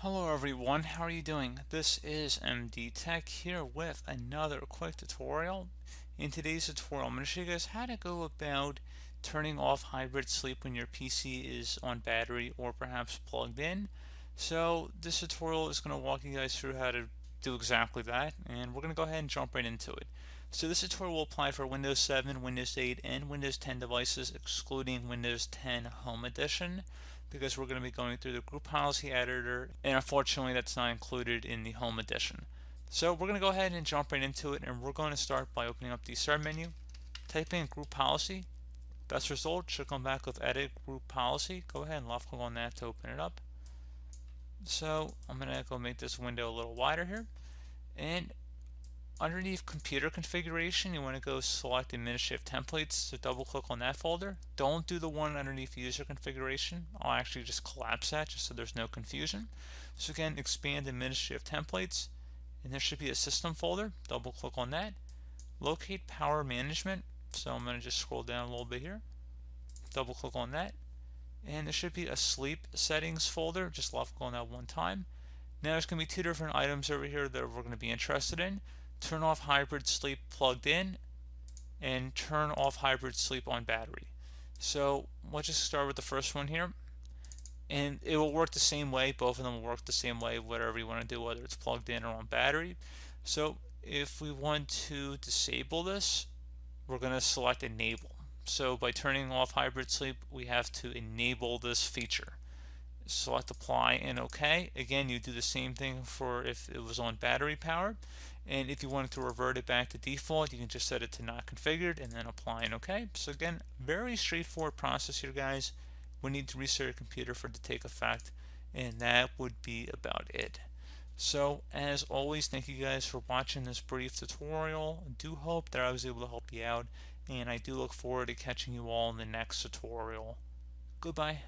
Hello everyone, how are you doing? This is MD Tech here with another quick tutorial. In today's tutorial, I'm going to show you guys how to go about turning off hybrid sleep when your PC is on battery or perhaps plugged in. So this tutorial is going to walk you guys through how to do exactly that, and we're going to go ahead and jump right into it. So this tutorial will apply for Windows 7, Windows 8, and Windows 10 devices, excluding Windows 10 Home Edition, because we're going to be going through the group policy editor, and unfortunately that's not included in the home edition. So we're going to go ahead and jump right into it, and we're going to start by opening up the start menu, type in group policy. Best result should come back with edit group policy. Go ahead and left click on that to open it up. So I'm going to go make this window a little wider here, and underneath computer configuration, you want to go select administrative templates, so double click on that folder. Don't do the one underneath user configuration. I'll actually just collapse that just so there's no confusion. So again, expand administrative templates, and there should be a system folder. Double click on that. Locate power management. So I'm going to just scroll down a little bit here. Double click on that. And there should be a sleep settings folder. Just left click on that one time. Now there's going to be two different items over here that we're going to be interested in. Turn off hybrid sleep plugged in, and turn off hybrid sleep on battery. So let's just start with the first one here, and it will work the same way. Both of them will work the same way, whatever you want to do, whether it's plugged in or on battery. So if we want to disable this, we're going to select enable. So by turning off hybrid sleep, we have to enable this feature. Select apply and OK. Again, you do the same thing for if it was on battery powered, and if you wanted to revert it back to default, you can just set it to not configured and then apply and OK. So again, very straightforward process here, guys. We need to restart your computer for it to take effect, and that would be about it. So as always, thank you guys for watching this brief tutorial. I do hope that I was able to help you out, and I do look forward to catching you all in the next tutorial. Goodbye.